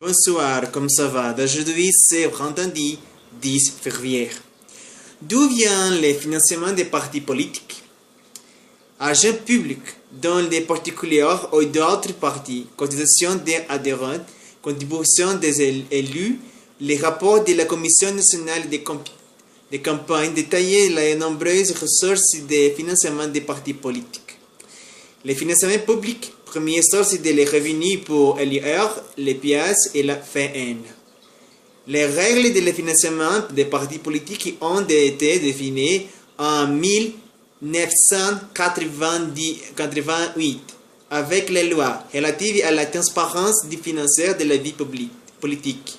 Bonsoir, comme ça va? D'aujourd'hui, c'est vendredi 10 février. D'où vient le financement des partis politiques? Argent public dans les particuliers ou d'autres partis, cotisation des adhérents, contribution des élus, les rapports de la Commission nationale des campagnes détaillent les nombreuses ressources de financement des partis politiques. Le financement public, première source de les revenus pour l'IR, les pièces et la FN. Les règles de financement des partis politiques ont été définies en 1988 avec les lois relatives à la transparence financière de la vie politique.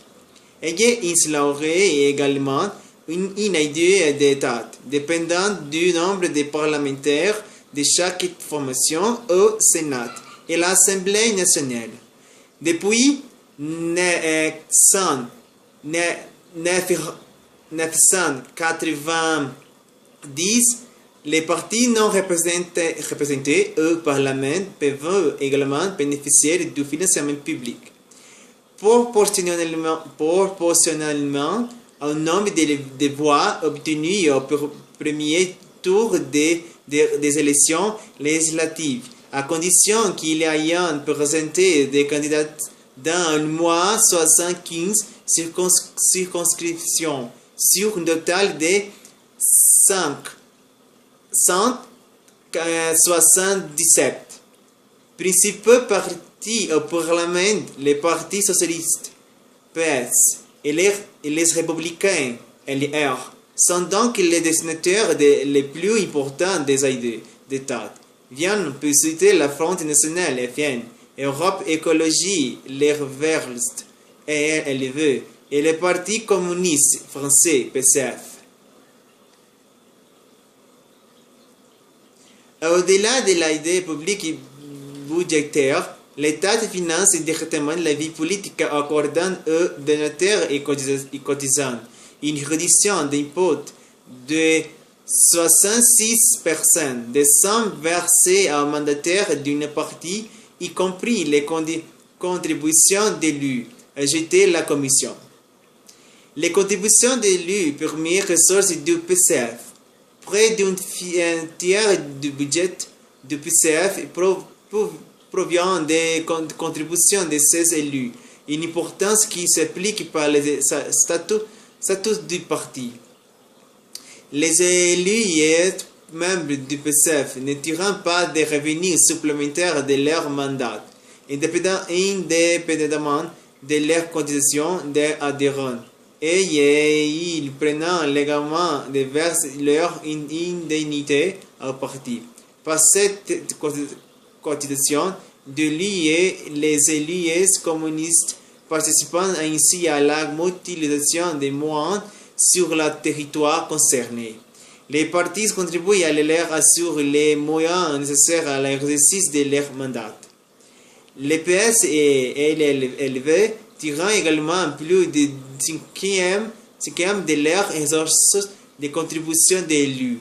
Ayant instauré également une idée d'État dépendant du nombre de parlementaires de chaque formation au Sénat et l'Assemblée nationale. Depuis 1990, les partis non représentés au Parlement peuvent également bénéficier du financement public. Proportionnellement au nombre de voix obtenues au premier tour des élections législatives, à condition qu'il y ait présenté des candidats dans le mois 75 circonscriptions, sur un total de 577. Principaux partis au Parlement, les partis socialistes, PS, et les républicains, LR, sont donc les destinataires les plus importants des aides d'État. Viennent pour citer la Front nationale, FN, Europe Écologie, les Verts et LV, et le Parti communiste français, PCF. Au-delà de l'aide publique et budgétaire, l'État finance directement la vie politique accordant aux donateurs et cotisants une réduction d'impôts de 66% des sommes versées aux mandataires d'une partie, y compris les contributions d'élus, ajoutait la Commission. Les contributions d'élus, première ressource du PCF, près d'un tiers du budget du PCF provient des contributions de ces élus, une importance qui s'applique par les statuts du parti. Les élus et membres du PCF ne tirent pas de revenus supplémentaires de leur mandat, indépendamment de leur cotisation d'adhérents, et ils prennent légalement de verser leur indemnité au parti. Par cette cotisation, les élus communistes participant ainsi à la mobilisation des moyens sur le territoire concerné. Les partis contribuent à leur assurer les moyens nécessaires à l'exercice de leur mandat. Les PS et les LV tirant également plus de 5e de leurs ressources de contribution d'élus.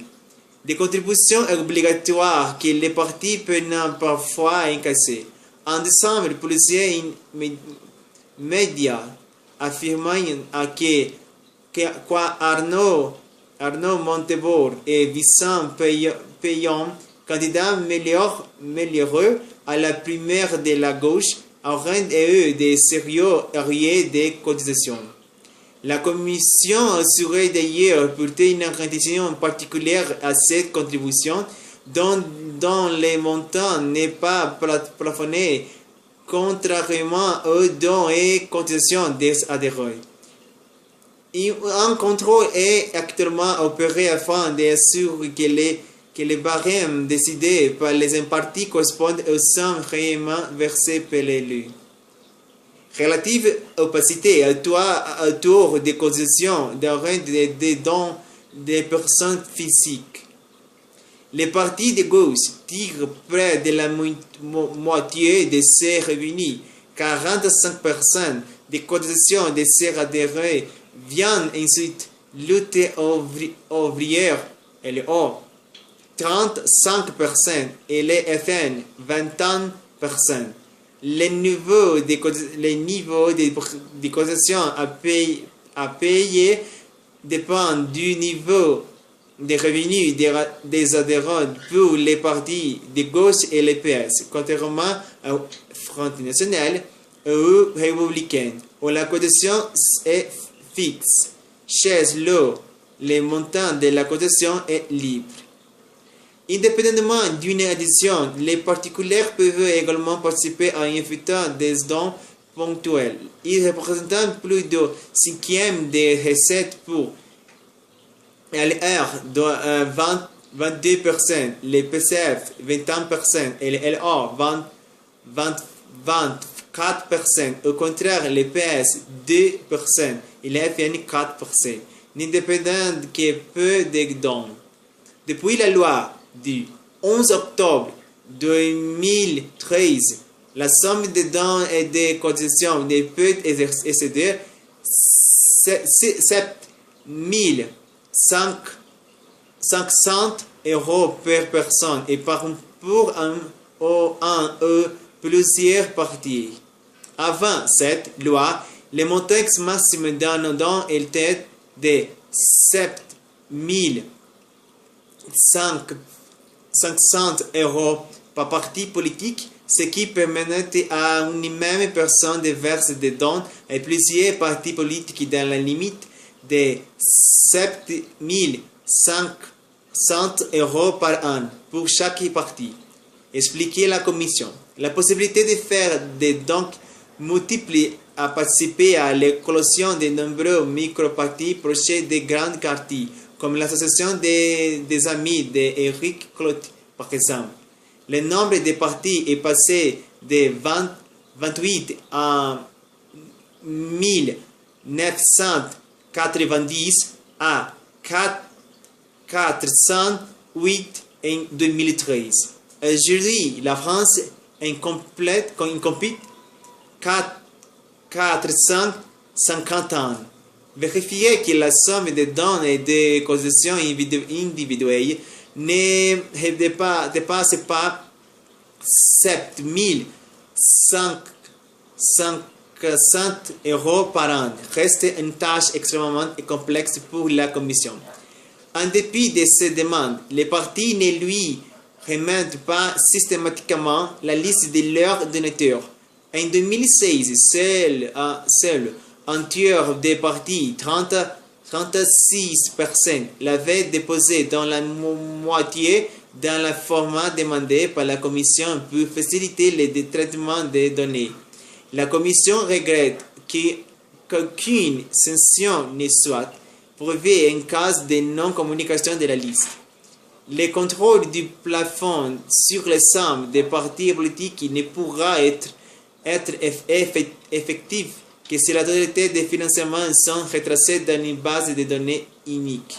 Des contributions obligatoires que les partis peuvent parfois incasser. En décembre, plusieurs médias affirmant que Arnaud Montebourg et Vincent Payon, candidats meilleurs à la primaire de la gauche, auraient eu des sérieux arriérés de cotisations. La Commission assurait d'ailleurs porter une attention particulière à cette contribution dont le montant n'est pas plafonné, contrairement aux dons et cotisations des adhérents. Un contrôle est actuellement opéré afin d'assurer que les barèmes décidés par les partis correspondent aux sommes réellement versées par l'élu. Relative opacité autour des cotisations des dons des personnes physiques. Les partis de gauche tirent près de la moitié de ces revenus, 45% des cotisations de ces adhérents viennent ensuite lutter ouvrière, LO, 35%, et les FN, 21%. Les niveaux des cotisations à payer dépendent du niveau des revenus des adhérents pour les partis de gauche et les PS, contrairement au Front National ou républicain, où la cotisation est fixe. Chez l'eau, le montant de la cotisation est libre. Indépendamment d'une addition, les particuliers peuvent également participer à un effort des dons ponctuels. Ils représentent plus de 5e des recettes pour LR de 22%, les PCF 21% et les LA 24%. Au contraire, les PS 2% et les FN 4%. N'indépendant que peu de dons. Depuis la loi du 11 octobre 2013, la somme des dons et des cotisations ne peut excéder 7 500 € par personne et pour un ou plusieurs parties. Avant cette loi, le montant maximum d'un don était de 7 500 € par parti politique, ce qui permettait à une même personne de verser des dons à plusieurs partis politiques dans la limite de 7 500 € par an pour chaque parti. Expliquer la Commission. La possibilité de faire des dons multiples a participé à l'éclosion de nombreux micro-partis proches des grands partis, comme l'association des amis d'Éric Cloty, par exemple. Le nombre de partis est passé de 28 en 1990 à 408 en 2013. Aujourd'hui, la France compte 450 ans. Vérifiez que la somme des dons et des cotisations individuelles ne dépasse pas 7 500 € par an. Reste une tâche extrêmement complexe pour la Commission. En dépit de ces demandes, les partis ne lui remettent pas systématiquement la liste de leurs donateurs. En 2016, seul un tiers des partis, 36%, l'avaient déposé dans la moitié dans le format demandé par la Commission pour faciliter le traitement des données. La Commission regrette qu'aucune sanction ne soit prouvée en cas de non-communication de la liste. Le contrôle du plafond sur les sommes des partis politiques ne pourra être effectif que si l'autorité de financement sont retracées dans une base de données unique.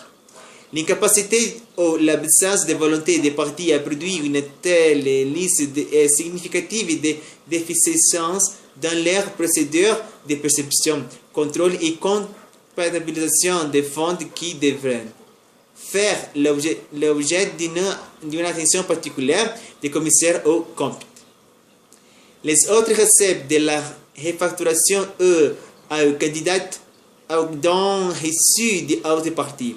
L'incapacité ou l'absence de volonté des partis à produire une telle liste est significative de déficience dans leurs procédures de perception, contrôle et comptabilisation des fonds qui devraient faire l'objet d'une attention particulière des commissaires aux comptes. Les autres recettes de la refacturation aux candidats aux dons reçus d'autres partis.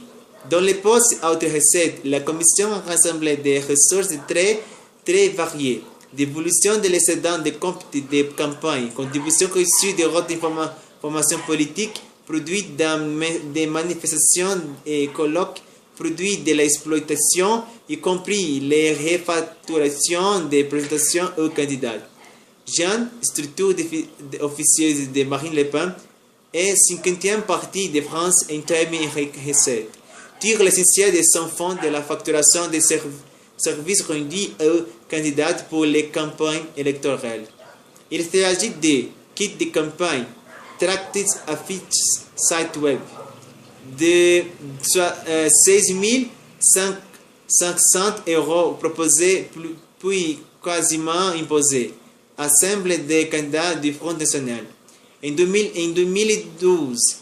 Dans les postes autres recettes, la Commission a rassemblé des ressources très variées. Dévolution de l'excédent des comptes de campagne, contributions reçues de d'autres informations politiques, produits des manifestations et colloques, produits de l'exploitation, y compris les refacturations des présentations aux candidats. Jean, structure officieuse de Marine Le Pen, et 50e partie de France en termes de recettes. Tire l'essentiel de son fonds de la facturation des services rendus aux candidats pour les campagnes électorales. Il s'agit de kits de campagne, tracts, affiches, sites web, de 16 500 € proposés puis quasiment imposés. Assemblée des candidats du Front National. En 2012,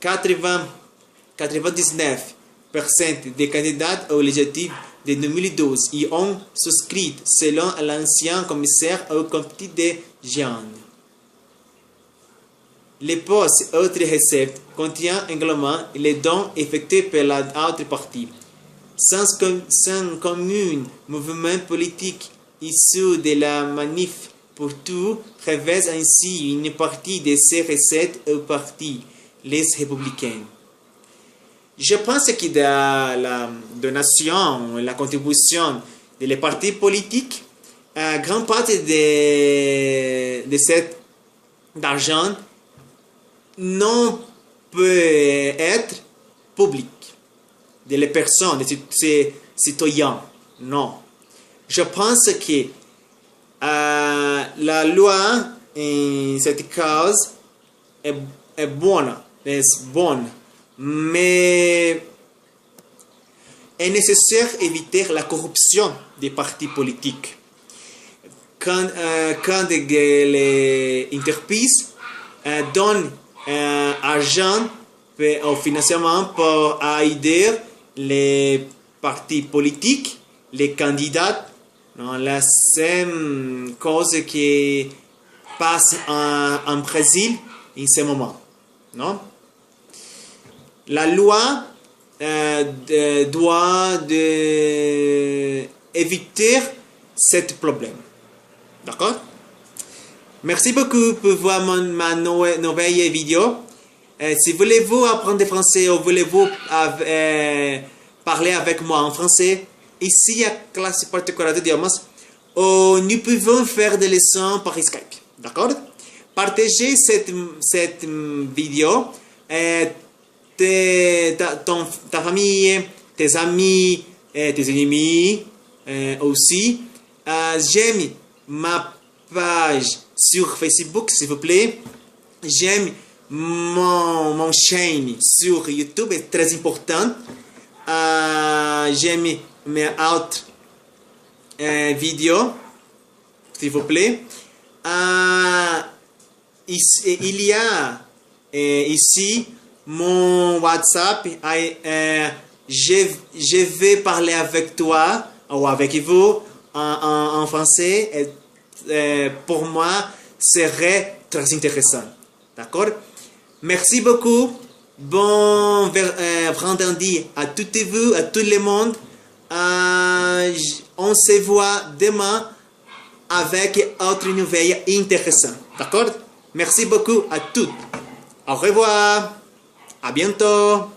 99% des candidats aux législatives de 2012 et ont souscrit selon l'ancien commissaire au comité de Gênes. Les postes et autres recettes contiennent également les dons effectués par l'autre partie. Sans commun mouvement politique issu de la manif pour tout revêt ainsi une partie de ces recettes au parti, les républicains. Je pense que dans la donation, la contribution des partis politiques, grande partie de cet argent non peut être public, de les personnes, des citoyens. Non. Je pense que la loi, en cette cause, est bonne, mais est nécessaire d'éviter la corruption des partis politiques. Quand les entreprises donnent argent au financement pour aider les partis politiques, les candidats, non, la même cause qui passe en Brésil en ce moment. Non? La loi doit éviter ce problème. D'accord? Merci beaucoup pour voir ma nouvelle vidéo. Si voulez-vous apprendre le français ou voulez-vous parler avec moi en français, ici à classe particulière d'idiomas, nous pouvons faire des leçons par Skype. D'accord? Partagez cette vidéo. Ta famille, tes amis, tes ennemis aussi. J'aime ma page sur Facebook, s'il vous plaît. J'aime mon chaîne sur YouTube, est très important. J'aime mes autres vidéos, s'il vous plaît. Il y a ici mon WhatsApp. Je vais parler avec toi ou avec vous en français. Pour moi, serait très intéressant. D'accord? Merci beaucoup. Bon vendredi à toutes vous, à tout le monde. On se voit demain avec autre nouvelle intéressante. D'accord? Merci beaucoup à toutes. Au revoir. À bientôt.